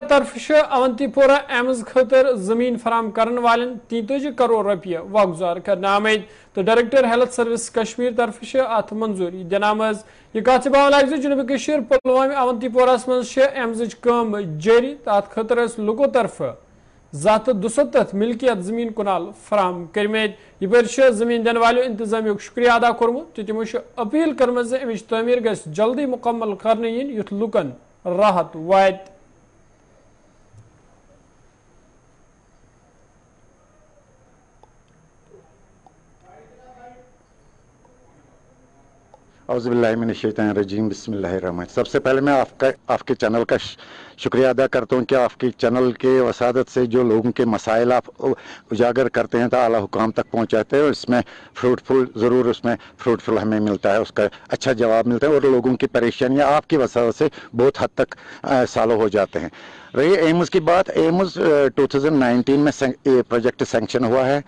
तरफ अवंतीपोरा एम्स खतर जमीन फराम करने वाले 33 करोड़ रुपये वागुजार करना आमद तो डायरेक्टर हेल्थ सर्विस कश्मीर तरफ अत मंजूरी दिनामज यह कत लग जुनूबी कश्मीर पुलवामा अवंतीपोरास मज एम्स कम जारी तो अत खतर लुको तरफ ज़ात 270 मिल्कियत जमीन कुनाल फराम करमत यह पर जमीन दिन वालों इंतजामिया शुक्रिया अदा कोर्मुत तो तमो अपील कर्म अमिच तमीर गस जल्दी मुकम्मल करने इन युथ लुकन राहत वात। औज़ुबिल्लाहिमिनश्शैतानिर्रजीम बिस्मिल्लाहिर्रहमानिर्रहीम। सबसे पहले मैं आपके चैनल का शुक्रिया अदा करता हूँ कि आपके चैनल के वसादत से जो लोगों के मसाइल आप उजागर करते हैं तो आला हुकाम तक पहुँचाते हैं और इसमें फ्रूटफुल हमें मिलता है, उसका अच्छा जवाब मिलता है और लोगों की परेशानियाँ आपकी वसादत से बहुत हद तक सॉल्व हो जाते हैं। रही एम्स की बात, एम्स 2019 में प्रोजेक्ट सैंक्शन हुआ है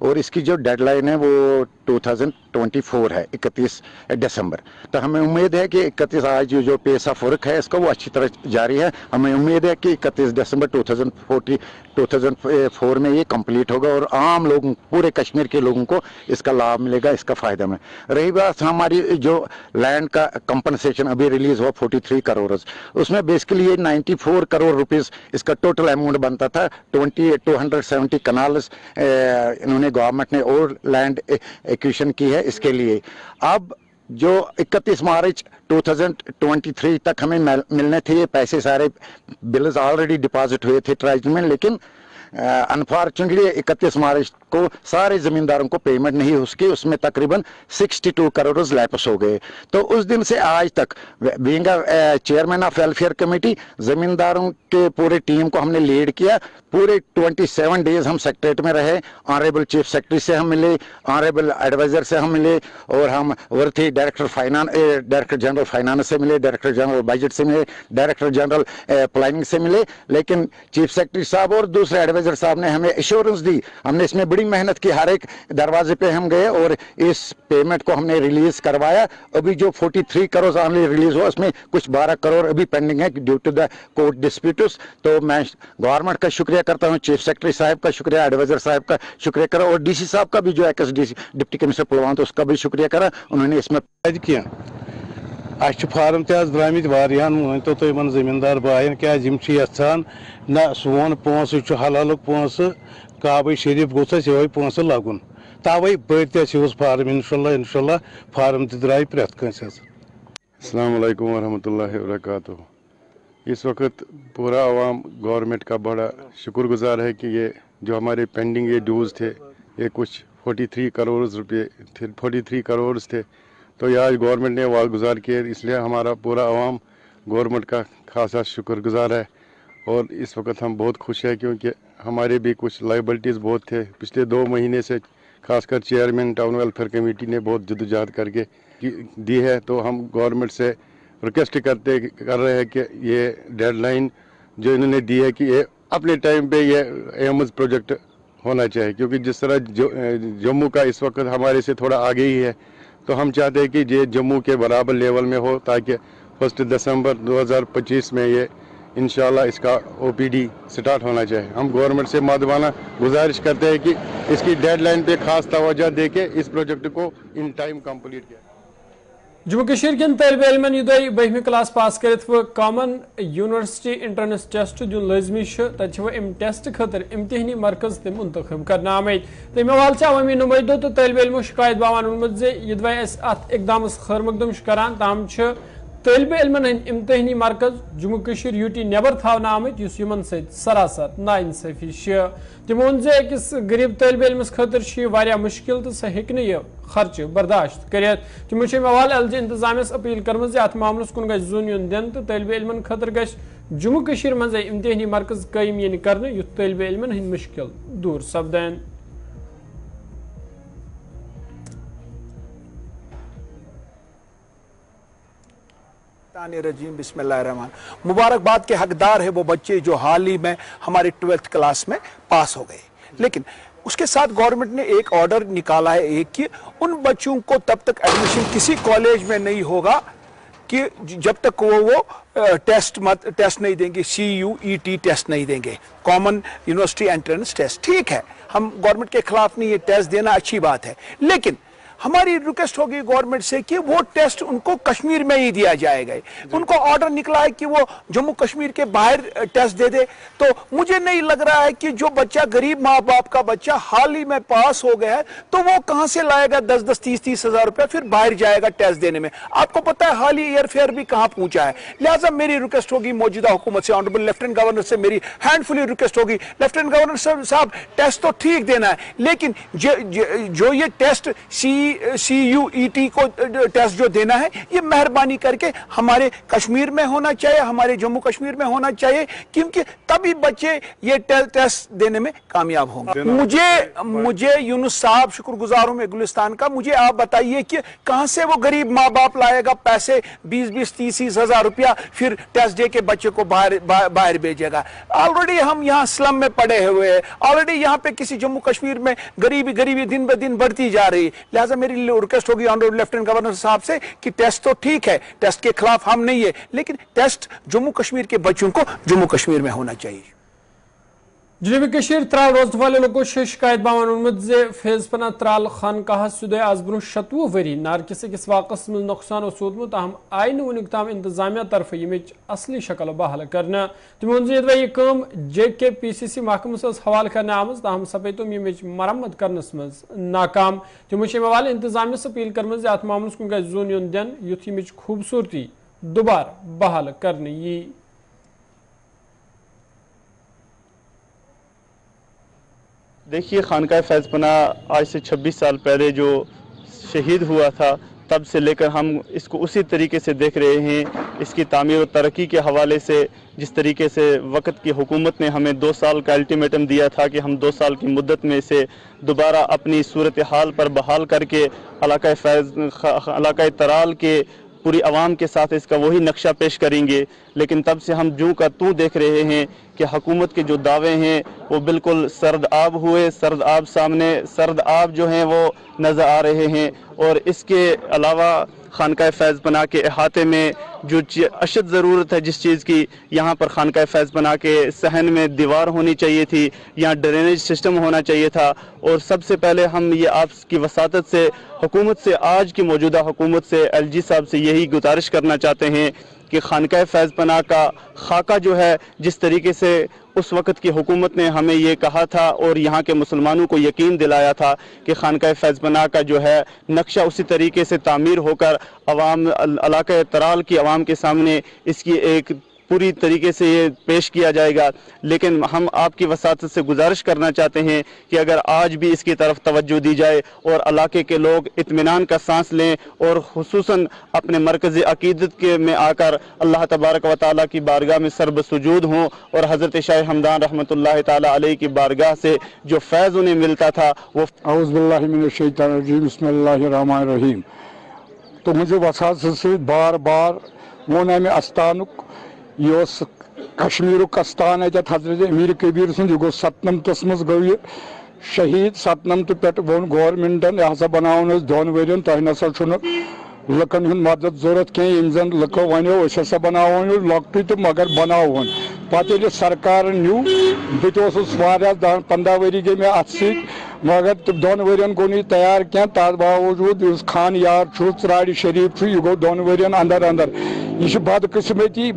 और इसकी जो डेडलाइन है वो 2024 है, 31 दिसंबर। तो हमें उम्मीद है कि 31 आज जो पेश ऑफ वर्क है इसका वो अच्छी तरह जारी है। हमें उम्मीद है कि 31 दिसंबर 2004 में ये कंप्लीट होगा और आम लोगों, पूरे कश्मीर के लोगों को इसका लाभ मिलेगा, इसका फ़ायदा में। रही बात हमारी जो लैंड का कंपनसेशन अभी रिलीज़ हुआ 43 करोड़, उसमें बेसिकली ये 94 करोड़ रुपीज़ इसका टोटल अमाउंट बनता था। 270 कनाल्स इन्होंने गवर्नमेंट ने और लैंड एक्विजिशन की है इसके लिए। अब जो 31 मार्च 2023 तक हमें मिलने थे ये पैसे, सारे बिल्स ऑलरेडी डिपॉजिट हुए थे ट्रेजरी में, लेकिन अनफॉर्चुनेटली 31 मार्च को सारे ज़मींदारों को पेमेंट नहीं उसकी, उसमें तकरीबन 62 करोड़ लैप्स हो गए। तो उस दिन से आज तक being chairman of welfare committee, ज़मींदारों के पूरे टीम को हमने लीड किया। पूरे 27 डेज हम सेक्रेटरीट में रहे, ऑनरेबल चीफ सेक्रेटरी से हम मिले, ऑनरेबल एडवाइज़र से हम मिले और हम वर्थी डायरेक्टर जनरल फाइनेंस से मिले, डायरेक्टर जनरल बजट से मिले, डायरेक्टर जनरल प्लानिंग से मिले। लेकिन चीफ सेक्रेटरी साहब और दूसरे एडवाइज़र साहब ने हमें एश्योरेंस दी, हमने इसमें बड़ी मेहनत की, हर एक दरवाजे पे हम गए और इस पेमेंट को हमने रिलीज करवाया। अभी जो 43 करोड़ ऑनली रिलीज हुआ उसमें कुछ 12 करोड़ अभी पेंडिंग है due to the court disputes. तो मैं गवर्नमेंट का शुक्रिया करता हूँ, चीफ सेक्रेटरी साहब का शुक्रिया, एडवाइजर साहब का शुक्रिया करा और डीसी साहब का भी जो एक्स डिप्टी कमिश्नर पुलवामा, तो उसका भी शुक्रिया करा, उन्होंने इसमें किया। फार्म द्रामित वन तो तुम जमींदार बायन क्या यहान ना सोन पोस हलाल पोस काबे शरीफ गोस ये पोस लगुन तवे बड़े फार्म इंशाल्लाह फार्म द्राय प्रेत कंस। अस्सलाम वालेकुम वरहमतुल्लाहि वबरकातुहू। इस वक्त पूरा आवाम गवर्नमेंट का बड़ा शुक्रगुजार है कि ये जो हमारे पेंडिंग ये ड्यूज़ थे, ये कुछ 43 करोड़ रुपये थे, 43 करोड़ थे, तो ये आज गवर्नमेंट ने वागुजार किए, इसलिए हमारा पूरा आवाम गवर्नमेंट का खासा शुक्रगुजार है। और इस वक्त हम बहुत खुश हैं क्योंकि हमारे भी कुछ लाइबिलिटीज़ बहुत थे पिछले 2 महीने से, खासकर चेयरमैन टाउन वेलफेयर कमेटी ने बहुत जद्दोजहद करके दी है। तो हम गवर्नमेंट से रिक्वेस्ट कर रहे हैं कि ये डेडलाइन जो इन्होंने दी है कि ये अपने टाइम पे ये एम्स प्रोजेक्ट होना चाहिए, क्योंकि जिस तरह जम्मू का इस वक्त हमारे से थोड़ा आगे ही है, तो हम चाहते हैं कि ये जम्मू के बराबर लेवल में हो, ताकि 1 दिसंबर 2025 में ये इंशाल्लाह इसका OPD स्टार्ट होना चाहिए। हम गवर्नमेंट से मादवाना गुजारिश करते हैं कि इसकी डेडलाइन पे खास तवज्जो दे के इस प्रोजेक्ट को इन टाइम कंप्लीट किया। जम्मू कश्मीर कन तलब इलमन युदय 12वीं क्लास पास कर कॉमन यूनिवर्सिटी इंट्रेंस टेस्ट दिन लाजमी तत टेस्ट खतर इम्तिहानी मरकज ते मुंतखब करना आमद। तमे हवाल अवामी नुमाइंदों तो तलब इलमो शिकायत बावान वोनमुत यदि अत इकदाम खैर मकदम करान ताम तलब इलमन हंद इम्तिहानी मरकज जम्मू कश्मीर UT नेबर थावना आमत युस यमन सत सरासर नाइंसाफी तमो वोन अकिस गरीब तलब इलमस खतर वारिया मुश्किल तो सह हेक यह खर्च बर्दाश्त कर। तमो हवाल LG इंतजामियस अपील कर्म अत मामलस कुन गछ जोन युन दिन तो तलब इलमन खतर गछ जम्मू कश्मीर मज इम्तिहानी मरकज कायम यन कर युथ तलब इलमन हंद मुश्किल दूर सपदन। रजीम बिस्मिल्लाहिर्रहमान। मुबारकबाद के हकदार है वो बच्चे जो हाल ही में हमारे 12th क्लास में पास हो गए, लेकिन उसके साथ गवर्नमेंट ने एक ऑर्डर निकाला है कि उन बच्चों को तब तक एडमिशन किसी कॉलेज में नहीं होगा कि जब तक वो टेस्ट नहीं देंगे, CUET टेस्ट नहीं देंगे, कॉमन यूनिवर्सिटी एंट्रेंस टेस्ट, ठीक है, हम गवर्नमेंट के खिलाफ नहीं, ये टेस्ट देना अच्छी बात है, लेकिन हमारी रिक्वेस्ट होगी गवर्नमेंट से कि वो टेस्ट उनको कश्मीर में ही दिया जाएगा। उनको ऑर्डर निकला है कि वो जम्मू कश्मीर के बाहर टेस्ट दे दे, तो मुझे नहीं लग रहा है कि जो बच्चा गरीब माँ बाप का बच्चा हाल ही में पास हो गया है तो वो कहां से लाएगा 10-10, 30-30 हजार रुपया, फिर बाहर जाएगा टेस्ट देने में। आपको पता है हाल ही एयर फेयर भी कहां पहुंचा है। लिहाजा मेरी रिक्वेस्ट होगी मौजूदा हुकूमत से, ऑनरेबल लेफ्टिनेंट गवर्नर से मेरी हैंडफुली रिक्वेस्ट होगी, लेफ्टिनेंट गवर्नर साहब टेस्ट तो ठीक देना है, लेकिन जो ये टेस्ट CUET को टेस्ट जो देना है ये मेहरबानी करके हमारे कश्मीर में होना चाहिए, हमारे जम्मू कश्मीर में होना चाहिए, क्योंकि तभी बच्चे ये टेस्ट देने में कामयाब होंगे। मुझे यूनुस साहब शुक्रगुजार हूं मैं गुलिस्तान का, मुझे आप बताइए कि कहां से वो गरीब माँ बाप लाएगा पैसे 20-20, 30-30 हजार रुपया, फिर टेस्ट दे के बच्चे को बाहर भेजेगा। ऑलरेडी हम यहाँ स्लम में पड़े हुए हैं, ऑलरेडी यहाँ पे किसी जम्मू कश्मीर में गरीबी दिन ब दिन बढ़ती जा रही है। लिहाजा मेरी रिक्वेस्ट होगी ऑनरेबल लेफ्टिनेंट गवर्नर साहब से कि टेस्ट तो ठीक है, टेस्ट के खिलाफ हम नहीं है, लेकिन टेस्ट जम्मू कश्मीर के बच्चों को जम्मू कश्मीर में होना चाहिए। जनूबी कश्मीर त्राल रोजन वाले लोगों से शिकायत बावन उन्मत जे फैजपना त्राल खानकाह सुदे आज ब्रोह 27 वरी नारकिस अकिस वाकस में नुकसान सोदमुत, ताहम आई नुक ताम इंतजामिया तरफ यमिच असली शक्ल बहाल करना। तमो वोन यह काम JKPCC महकमस हवाल करने आमज, ताहम सपे तुम यमिच मरम्मत करनस मज नाकाम। तमो हवाले इंतजामिया अपील करम अत मामलस कुन गज जोन योन दिन युथ यमिच खूबसूरती दोबारा बहाल करने यी। देखिए, खानकाह फैज़पना आज से 26 साल पहले जो शहीद हुआ था, तब से लेकर हम इसको उसी तरीके से देख रहे हैं। इसकी तामीर और तरक्की के हवाले से जिस तरीके से वक्त की हुकूमत ने हमें 2 साल का अल्टीमेटम दिया था कि हम 2 साल की मुद्दत में इसे दोबारा अपनी सूरत हाल पर बहाल करके इलाक़ाए तराल के पूरी आवाम के साथ इसका वही नक्शा पेश करेंगे, लेकिन तब से हम जूं का तू देख रहे हैं कि हुकूमत के जो दावे हैं वो बिल्कुल सर्द आब हुए, सर्द आब जो हैं वो नज़र आ रहे हैं। और इसके अलावा खानकाह फैज़पना के अहाते में जो अशद ज़रूरत है जिस चीज़ की, यहाँ पर खानकाह फैज़पना के सहन में दीवार होनी चाहिए थी, यहाँ ड्रेनेज सिस्टम होना चाहिए था। और सबसे पहले हम ये आपकी वसातत से हुकूमत से, आज की मौजूदा हुकूमत से, LG साहब से यही गुजारिश करना चाहते हैं कि खानकाह फैज़पना का खाका जो है, जिस तरीके से उस वक़्त की हुकूमत ने हमें ये कहा था और यहाँ के मुसलमानों को यकीन दिलाया था कि खानकाह फैज़पना का जो है नक्शा उसी तरीके से तामीर होकर अवाम इलाक़े तराल की आवाम के सामने इसकी एक पूरी तरीके से ये पेश किया जाएगा। लेकिन हम आपकी वसातत से गुजारिश करना चाहते हैं कि अगर आज भी इसकी तरफ तवज्जो दी जाए और इलाके के लोग इत्मीनान का सांस लें और खुसूसन अपने मरकज़ी अकीदत के में आकर अल्लाह तबारक व तआला की बारगाह में सरब सुजूद हों और हज़रत शाह हमदान रहमतुल्लाह ताला अलैहि की बारगाह से जो फैज़ उन्हें मिलता था वो। औज़ु बिल्लाहि मिनश शैतानिर रजीम, बिस्मिल्लाहिर रहमानिर रहीम। तो मुझे वसातत से बार बार वो नाम अस्तानुक यह कश्मीर अस्तान अत हजरत अमीर कबीर सुन यह गो 97 मज गो शहीद। 97 पे वोन गवर्नमेंटन यह हसा बनावन दोन वरियन तह नसा लुकन हुन मदद जरूरत कहें जन लुको वनो हसा बनावन लॉकटी तो मगर बनावन पे सरकार न्यू बहुत 15 वरी गई मैं अत मगर 2 वरियन गो नहीं तैयार क्या तथ बावजूद खान यार त्राड़ शरीफ यह गो 2 वरियन अंदर अंदर। यह बदकिस्मती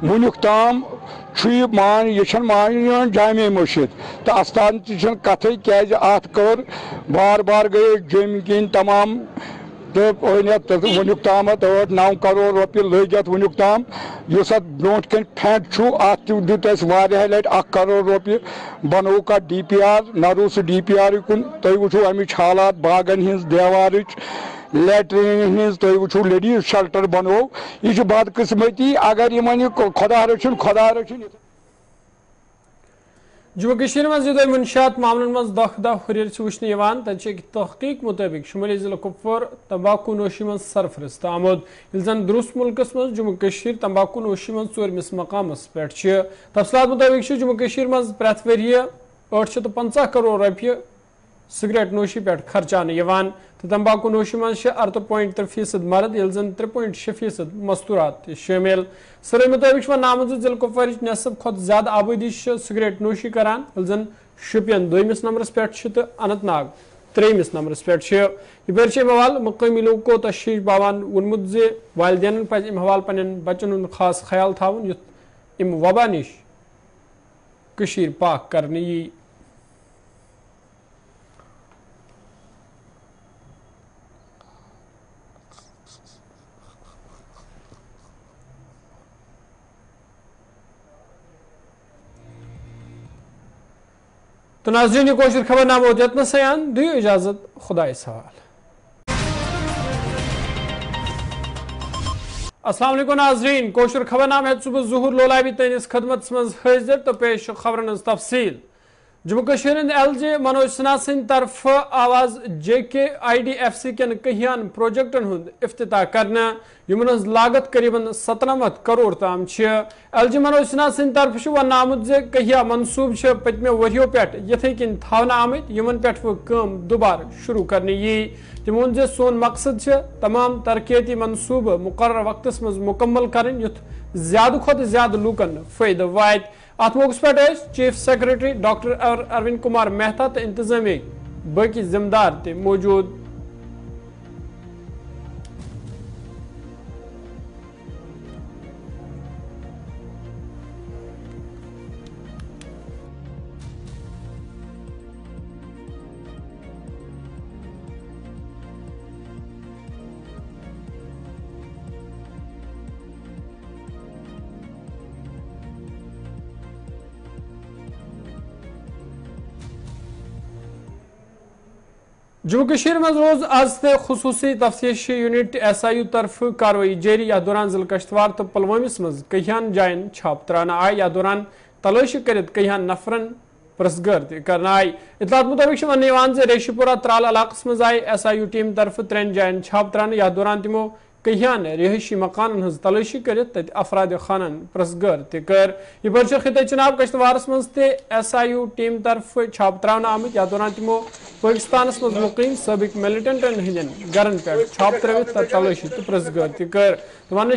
वनुक ताम मान यह मान जामे मस्जिद तो अस्तान कथ क्या अत कर बार बार गए जम किन तमाम तो वनुक ताम 8-9 करोड़ रुपये लगित वनुक ताम इस ब्रो कन फेंट अत दुत लट 1 करोड़ रुपये बनो का DPR न रू सह DPR कुन तुम वो अमिच हालात बागन हज देवार लैट्रिन हज तुम वो लेडीज शेल्टर बनो यह बदकिस्मती अगर इन खुदा रचिन। जम्मू कश्मीर में जुदा मुनशियात मामलों में दह हुरियर वुचने तक तहकीक मुताबिक शुमाली जिला कुपवार तंबाकू नोशी में सरफरिस्त आमुद जन दुरुस्त मुल्कस में जम्मू कश्मीर तंबाकू नोशी में 4मिस मकामस पे। तफसलात मुताबिक जम्मू कश्मीर में प्रत वरिय 850 करोड़ रुपये سگریٹ نوشی پہ خرچان یوان تو تمباکو نوشی من 68.3% مرد یل زن 3.6% مستورات شامل سرے مطابق نامزد ضلع کپوار نصف کھت زیادہ آبادی سگریٹ نوشی کران یل زن شوپین 2مس نمبرس پہ تو اننت ناگ 3مس نمبرس پہ یہ پہ حوالہ مقامی لوگ کو تشریش باوان وونمت زِ والدین پز ام حوالہ پنن بچن ہند خاص خیال تھاون یُتھ ام وبا نش کشیر پاک کرنے یی تو ناظرین یہ کوشر خبر نامہ ہوت یتنس سیان دیو اجازت خدای سوال السلام علیکم ناظرین کوشر خبر نامہ ہے صبح ظہور لولابی تینس خدمت من حاضر تو پیش خبرن ہز تفصیل جموں کشمیر ایل جے منوج سنہا سند طرف آواز JKIDFC کن کہیان پروجیکٹن ہند افتتاح کرنا یمن ہز لاگت قریباً 97 کروڑ تام ایل جے منوج سنہا سند طرف ون آمت زِ کہیا منصوب پتمو وریو پہ یتھے کن تھاونہ آمت یمن پہ کام دوبارہ شروع کرنے یی تم وون زِ سون مقصد تمام ترقیتی منصوبہ مقرر وقتس مز مکمل کرن یُتھ زیادہ کھت زیادہ لوکن فائدہ وات ات موقع پہ chief secretary doctor Arvind Kumar Mehta تو انتظامی باقی ذمہ دار تہ موجود جموں کشمیر مز روز آز تے خصوصی تفتیشی یونٹ SIU طرف کاروائی جاری یا دوران ضلع کشتوار تو پلوامس مز کہیان جائن چھاپ ترانا آئی یا دوران تلاشی کرت کہیان نفرن پرسگرد کرنا آئی اطلاعات مطابق ون زِ ریشی پورہ ترال علاقس مز آئی SIU ٹیم طرف 3 جائن چھاپ ترانا یا دوران تمو کہیان رہائشی مکانن ہز تلاشی کرت تت افراد خانن پرسگر تر یہ پہ خطہ چناب کشتوارس مز تے SIU ٹیم طرف چھاپ ترانا آمت یا دوران تمو پاکستانس مز مقیم سابق ملٹنٹن ہندین گرن پہ چھاپ تروت تر تلاشی تو پرسگر تر ون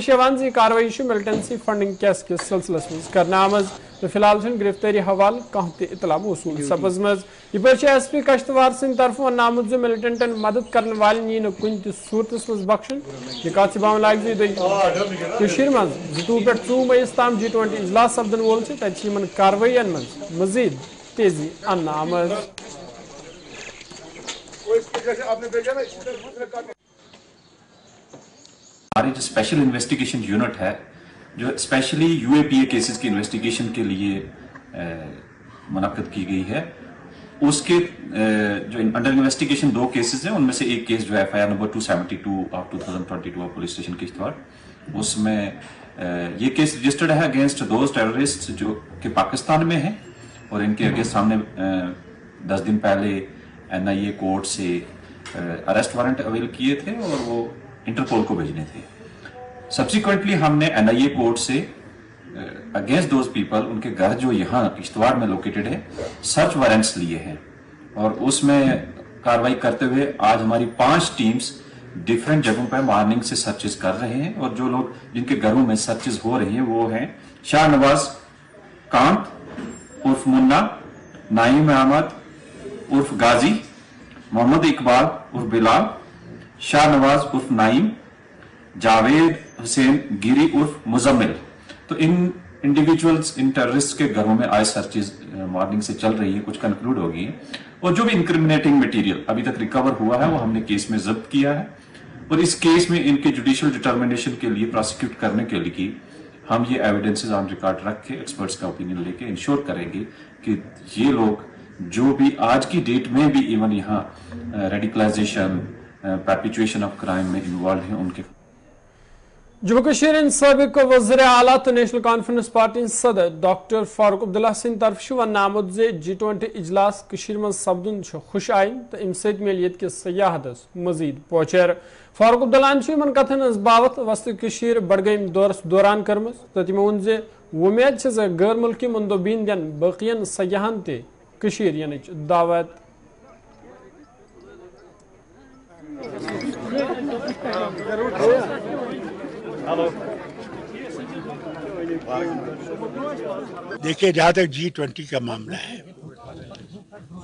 کاروائی ملٹنسی فنڈنگ کیس کس سلسلس مز کرنا آمز تو فی الحال گرفتاری حوالہ کھانا تہ اطلاع موصول سپزمز یہ پہ SP کشتوار سند طرف ون آمت ملٹنٹن مدد کرنے والن یہ کن تہ صورتس مز بخشن یہ کت باون لاگ زیر مز 2 پہ 2 مئیس تام G20 اجلاس سپدن وول تت کاروائین مز مزید تیزی ان آمد ہماری جو اسپیشل انویسٹیگیشن یونٹ ہے جو اسپیشلی UAPA کیسز کی انویسٹیگیشن کے لیے منعقد کی گئی ہے اس کے جو انڈر انویسٹیگیشن 2 کیسز ہیں ان میں سے ایک کیس جو ہے FIR number 272 of 2022 police station Kishtwar اس میں یہ کیس رجسٹرڈ ہے اگینسٹ دوز ٹیررسٹ جو کہ پاکستان میں ہیں اور ان کے اگینسٹ سامنے 10 دن پہلے NIA کورٹ سے اریسٹ وارنٹ اویل کیے تھے اور وہ انٹرپول کو بھیجنے تھے سبسیکوینٹلی ہم نے NIA کورٹ سے اگینسٹ دوز پیپل ان کے گھر جو یہاں کشتواڑ میں لوکیٹڈ ہے سرچ وارنٹس لیے ہیں اور اس میں کاروائی کرتے ہوئے آج ہماری 5 ٹیمز ڈیفرنٹ جگہوں پہ مارننگ سے سرچز کر رہے ہیں اور جو لوگ جن کے گھروں میں سرچز ہو رہی ہیں وہ ہیں شاہ نواز کانت عرف منا نعیم احمد عرف غازی محمد اقبال عرف بلال شاہ نواز عرف نعیم جاوید حسین گیری عرف مزمل تو ان انڈیویجولز ان ٹیررسٹ کے گھروں میں آئے سرچز مارننگ سے چل رہی ہیں کچھ کنکلوڈ ہو گئی ہیں اور جو بھی انکریمنیٹنگ مٹیریل ابھی تک ریکور ہوا ہے وہ ہم نے کیس میں ضبط کیا ہے اور اس کیس میں ان کے جوڈیشل ڈٹرمنیشن کے لیے پروسیکیوٹ کرنے کے لیے ہم یہ ایویڈنسز آن ریکارڈ رکھ کے ایکسپرٹس کا اوپینین لے کے انشور کریں گے کہ یہ لوگ جو بھی آج کی ڈیٹ میں بھی ایون یہاں ریڈیکلائزیشن پرپیچویشن آف کرائم میں انوالو ہیں ان کے جموں کشمیر سابق وزیر اعلیٰ تو نیشنل کانفرنس پارٹی صدر ڈاکٹر فاروق عبداللہ سند طرف ون آمت زِ G20 اجلاس مز سپدن خوش آئین تو ام ست مل یت کس سیاحتس مزید پوچر فاروق عبداللہ کتن ہز باوت وسط بڑگام دورس دوران کرم تو تمو وون زِ ومید غیر ملکی مندوبین دین باقین سیاحن تہ ینچ دعوت देखिए, जहाँ तक G20 का मामला है,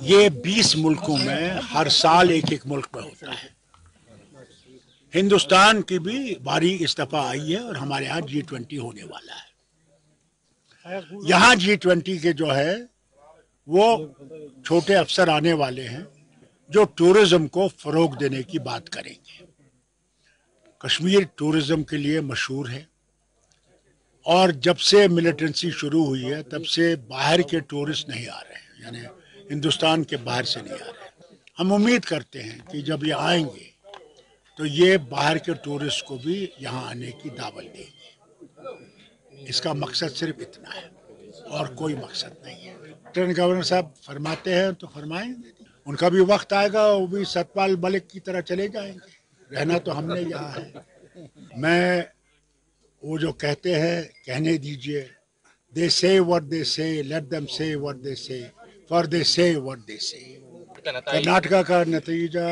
ये 20 मुल्कों में हर साल एक एक मुल्क में होता है। हिंदुस्तान की भी बारी इस दफा आई है और हमारे यहाँ G20 होने वाला है। यहाँ G20 के जो है वो छोटे अफसर आने वाले हैं जो टूरिज्म को फरोग देने की बात करेंगे। कश्मीर टूरिज्म के लिए मशहूर है और जब से मिलिटेंसी शुरू हुई है तब से बाहर के टूरिस्ट नहीं आ रहे हैं, यानी हिंदुस्तान के बाहर से नहीं आ रहे। हम उम्मीद करते हैं कि जब ये आएंगे तो ये बाहर के टूरिस्ट को भी यहाँ आने की दावत देंगे। इसका मकसद सिर्फ इतना है और कोई मकसद नहीं है। लेफ्टिनेंट गवर्नर साहब फरमाते हैं तो फरमाएंगे, उनका भी वक्त आएगा, वो भी सतपाल मलिक की तरह चले जाएंगे। रहना तो हमने यहाँ है। मैं वो जो कहते हैं कहने दीजिए, दे से व्हाट दे से, लेट देम से व्हाट दे से, फॉर दे से व्हाट दे से। कर्नाटका का नतीजा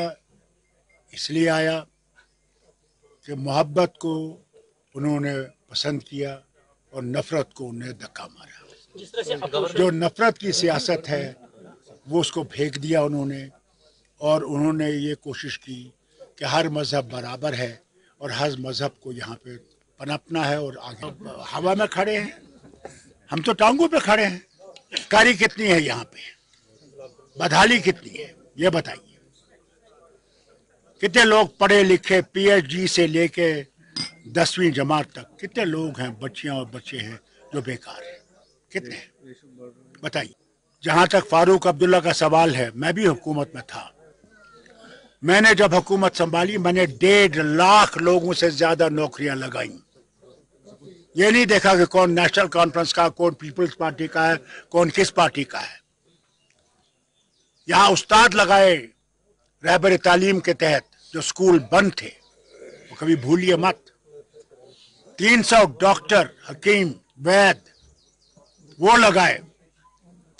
इसलिए आया कि मोहब्बत को उन्होंने पसंद किया और नफरत को उन्हें धक्का मारा। जो नफरत की सियासत है वो उसको फेंक दिया उन्होंने, और उन्होंने ये कोशिश की कि हर मज़हब बराबर है और हर मज़हब को यहाँ पे पनपना है और आगे। हवा में खड़े हैं, हम तो टांगों पे खड़े हैं। कारी कितनी है यहाँ पे, बदहाली कितनी है, ये बताइए। कितने लोग पढ़े लिखे PhD से लेके 10वीं जमात तक, कितने लोग हैं, बच्चियां और बच्चे हैं जो बेकार हैं, कितने हैं बताइए। जहाँ तक फारूक अब्दुल्ला का सवाल है, मैं भी हुकूमत में था। मैंने जब हुकूमत संभाली मैंने 1.5 लाख लोगों से ज्यादा नौकरियां लगाई। ये नहीं देखा कि कौन नेशनल कॉन्फ्रेंस का, कौन पीपल्स पार्टी का है, कौन किस पार्टी का है। यहाँ उस्ताद लगाए रहबर तालीम के तहत जो स्कूल बंद थे, वो कभी भूलिए मत। 300 डॉक्टर, हकीम, वैद वो लगाए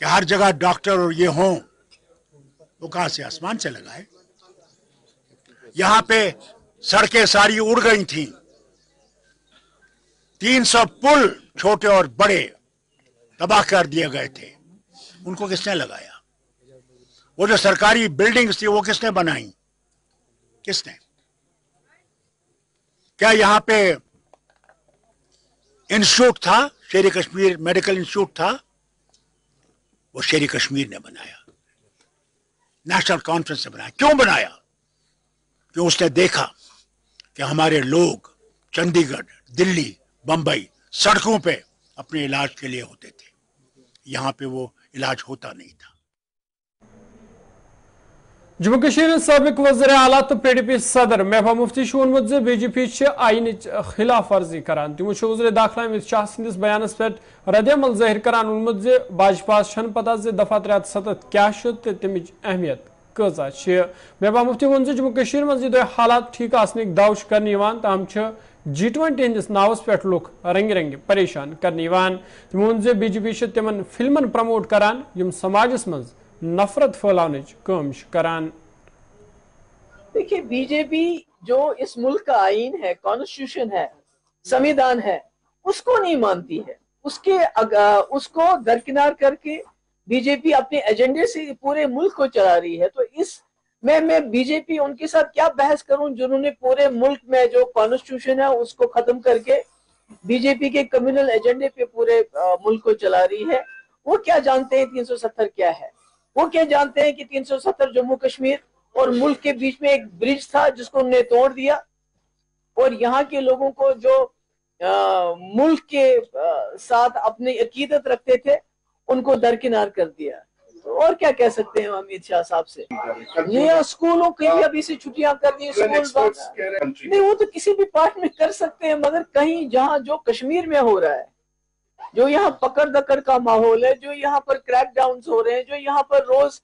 कि हर जगह डॉक्टर और ये हों। वो कहां से, आसमान से लगाए। यहाँ पे सड़कें सारी उड़ गई थी। 300 पुल छोटे और बड़े तबाह कर दिए गए थे। उनको किसने लगाया? वो जो सरकारी बिल्डिंग्स थी वो किसने बनाई? किसने? क्या यहाँ पे इंस्टीट्यूट था, शेर कश्मीर मेडिकल इंस्टीट्यूट था? वो शेर कश्मीर ने बनाया, नेशनल कॉन्फ्रेंस ने बनाया। क्यों बनाया? क्यों उसने देखा कि हमारे लोग चंडीगढ़, दिल्ली, बंबई सड़कों पे अपने इलाज के लिए होते थे, यहाँ पे वो इलाज होता नहीं था। जम्मू कश्मीर साबिक वज़ीर आला तो PDP सदर महबूबा मुफ्ती वोनमुत BJP आईन खिलाफ वर्जी करान। तमो वज़ीर दाखिला अमित शाह सदिस बयानस पे रद्दअमल ज़ाहिर करान वोनमुत भाजपा पता दफा 370 क्या तमिच अहमियत कजा। महबूबा मुफ्ती वोन जम्मू कश्मीर मज हालात ठीक आसनिक दाव करने ताहम G20 हंदिस नावस पे लुक रंग रंग परेशान करने। तम वोन BJP तिमन फिल्मन प्रमोट करान यम समाजस मज नफरत फैलाने करान। देखिए, बीजेपी जो इस मुल्क का आईन है, कॉन्स्टिट्यूशन है, संविधान है, उसको नहीं मानती है। उसको दरकिनार करके बीजेपी अपने एजेंडे से पूरे मुल्क को चला रही है। तो इस मैं बीजेपी उनके साथ क्या बहस करूं जिन्होंने पूरे मुल्क में जो कॉन्स्टिट्यूशन है उसको खत्म करके बीजेपी के कम्युनल एजेंडे पे पूरे मुल्क को चला रही है। वो क्या जानते हैं 370 क्या है? वो क्या जानते हैं कि 370 जम्मू कश्मीर और मुल्क के बीच में एक ब्रिज था जिसको उन्होंने तोड़ दिया, और यहाँ के लोगों को जो मुल्क के साथ अपनी अकीदत रखते थे उनको दरकिनार कर दिया। तो और क्या कह सकते हैं अमित शाह साहब से? ये स्कूलों की भी अभी से छुट्टियां कर दी, स्कूल नहीं, वो तो किसी भी पार्ट में कर सकते हैं, मगर कहीं जहाँ जो कश्मीर में हो रहा है, जो यहाँ पकड़ दकड़ का माहौल है, जो यहाँ पर क्रैक डाउन हो रहे हैं, जो यहाँ पर रोज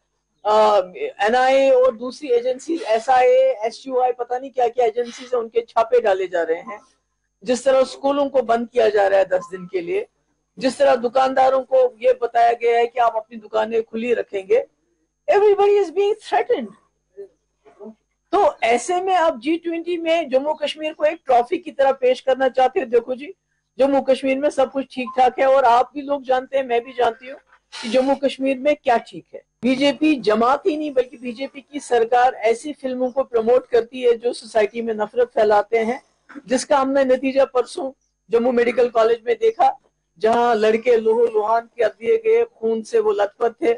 NIA और दूसरी एजेंसी SIA, SUI, पता नहीं क्या क्या एजेंसी से उनके छापे डाले जा रहे हैं, जिस तरह स्कूलों को बंद किया जा रहा है 10 दिन के लिए, जिस तरह दुकानदारों को ये बताया गया है कि आप अपनी दुकानें खुली रखेंगे, एवरीबडी इज बीइंग थ्रेटेन्ड। तो ऐसे में आप G20 में जम्मू कश्मीर को एक ट्रॉफी की तरह पेश करना चाहते हो। देखो जी, जम्मू कश्मीर में सब कुछ ठीक ठाक है और आप भी लोग जानते हैं, मैं भी जानती हूँ कि जम्मू कश्मीर में क्या ठीक है। बीजेपी जमात ही नहीं बल्कि बीजेपी की सरकार ऐसी फिल्मों को प्रमोट करती है जो सोसाइटी में नफरत फैलाते हैं, जिसका हमने नतीजा परसों जम्मू मेडिकल कॉलेज में देखा, जहां लड़के लहू लुहान कर दिए गए, खून से वो लथपथ थे,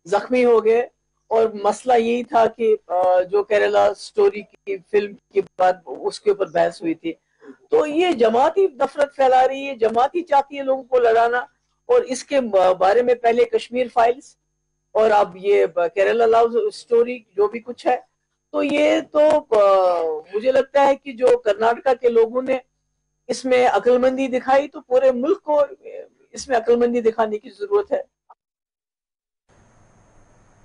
जख्मी हो गए। और मसला यही था कि जो केरला स्टोरी की फिल्म के बाद उसके ऊपर बहस हुई थी। तो ये जमाती नफरत फैला रही है, जमाती चाहती है लोगों को लड़ाना। और इसके बारे में पहले कश्मीर फाइल्स और अब ये केरला लव स्टोरी जो भी कुछ है, तो ये तो मुझे लगता है कि जो कर्नाटका के लोगों ने इसमें अक्लमंदी दिखाई, तो पूरे मुल्क को इसमें अक्लमंदी दिखाने की जरूरत है।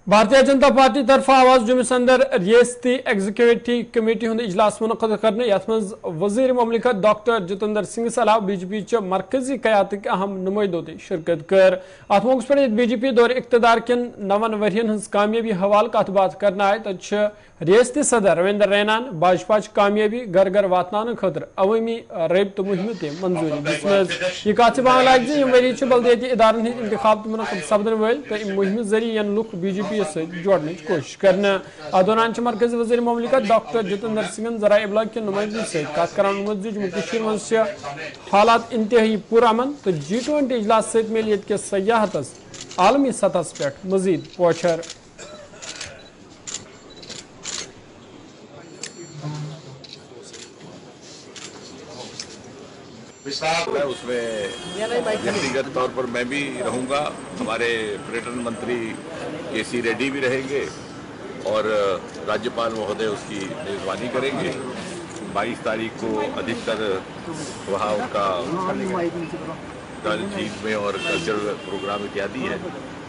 भारतीय जनता पार्टी तरफ आवाज जुमिस अंदर रियासती एग्जीक्यूटिव कमेटी हुंद इजलास मुनक़द करने, यथ मज वज़ीर ममलिकत डॉक्टर जितेंद्र सिंह अलावा बीजेपी च मरकजी क़यादत अहम नुमाइंदों ते शिरकत कर। अत मौके पर बीजेपी दौर इक़्तिदार किन 9 वरियन हज कामयाबी हवाल कत बात करना आए, तथ रियासती सदर रविंद्र रैनान भाजपा कामयाबी घर घर वातनान खतर अवामी रबित मुहिम ते मंजूरी दिसमज। यह कत लाग वरी बलदियाती इदारन हंद इंतखाब मुनक़द सपदन वल तो अम मुहिम जरिए यन लुक बीजेपी जोड़ने की कोशिश करना। अत दौरान मरकजी वज़ीर ममलिकत डॉक्टर जितेंद्र सिंह जरा इब्लाग के नुमाइंदों सत जम्मू कश्मीर मज हालात इंतहाई पुरअमन तो G20 इजलास सत मिल ये सयाहतस आलमी सतह पे मजीद पोछर। उसमें व्यक्तिगत तौर पर मैं भी रहूंगा, हमारे पर्यटन मंत्री केसी रेड्डी भी रहेंगे और राज्यपाल महोदय उसकी मेजबानी करेंगे। 22 तारीख को अधिकतर वहाँ उनका झील में और कल्चरल प्रोग्राम इत्यादि है,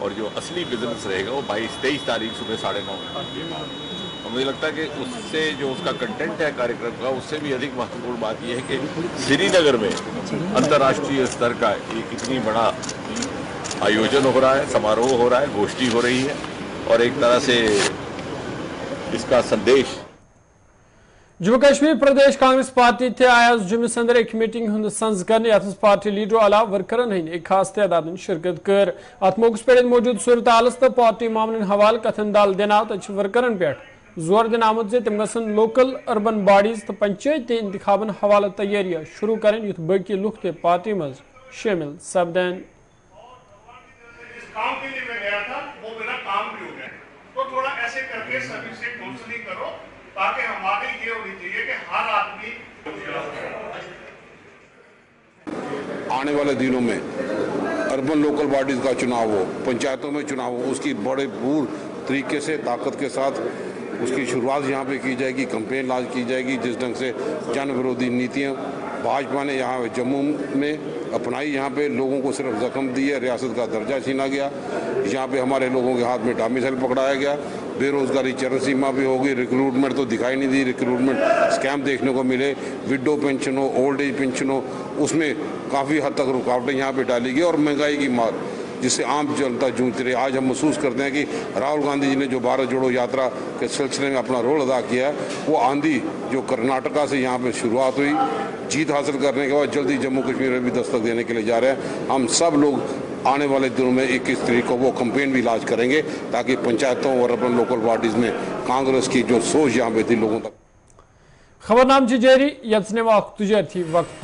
और जो असली बिजनेस रहेगा वो 22-23 तारीख सुबह 9:30। और मुझे लगता है कि उससे जो उसका कंटेंट है कार्यक्रम का, उससे भी अधिक महत्वपूर्ण बात यह है कि श्रीनगर में अंतर्राष्ट्रीय स्तर का एक इतनी बड़ा आयोजन हो रहा है, समारोह हो रहा है, गोष्ठी हो रही है, और एक तरह से इसका संदेश। जम्मू कश्मीर प्रदेश कांग्रेस पार्टी थे आज जुमिस अंदर एक मीटिंग हुंद संज करने, यथ पार्टी लीडरों अलावा वर्करन हंद एक खास तादाद शिरकत कर। अत मौके पर मौजूद सूरत हालस तो पार्टी मामलन हवाल कथन दाल देना तो वर्करन पे जोर दिन आमद जे तम गसन लोकल अर्बन बॉडीज तो पंचायती इंतखाबन हवाला तैयारियां शुरू करें, युथ बाकी लुक ते पार्टी मज शामिल सपदन। काम के लिए मैं गया था, वो मेरा काम भी हो गया, तो थोड़ा ऐसे करके सभी से काउंसलिंग करो, ताकि हमारी ये होनी चाहिए कि हर आदमी आने वाले दिनों में अर्बन लोकल बॉडीज का चुनाव हो, पंचायतों में चुनाव हो, उसकी बड़े पूर्ण तरीके से ताकत के साथ उसकी शुरुआत यहाँ पे की जाएगी, कंपेन लॉन्च की जाएगी। जिस ढंग से जन विरोधी नीतियाँ भाजपा ने यहाँ जम्मू में अपनाई, यहाँ पे लोगों को सिर्फ जख्म दी है, रियासत का दर्जा छीना गया, यहाँ पे हमारे लोगों के हाथ में डामिसाइल पकड़ाया गया, बेरोजगारी चरम सीमा भी होगी, रिक्रूटमेंट तो दिखाई नहीं दी, रिक्रूटमेंट स्कैम देखने को मिले, विडो पेंशन हो, ओल्ड एज पेंशन हो, उसमें काफ़ी हद तक रुकावटें यहाँ पे डाली गई और महंगाई की मार जिससे आम जनता जूझ रही। आज हम महसूस करते हैं कि राहुल गांधी जी ने जो भारत जोड़ो यात्रा के सिलसिले में अपना रोल अदा किया है, वो आंधी जो कर्नाटका से यहाँ पे शुरुआत हुई, जीत हासिल करने के बाद जल्दी जम्मू कश्मीर में भी दस्तक देने के लिए जा रहे हैं। हम सब लोग आने वाले दिनों में 21 तारीख को वो कंपेन भी लॉन्च करेंगे, ताकि पंचायतों और अर्बन लोकल बॉडीज में कांग्रेस की जो सोच यहाँ पे थी लोगों तक। खबरनाम जारी, यह वक्त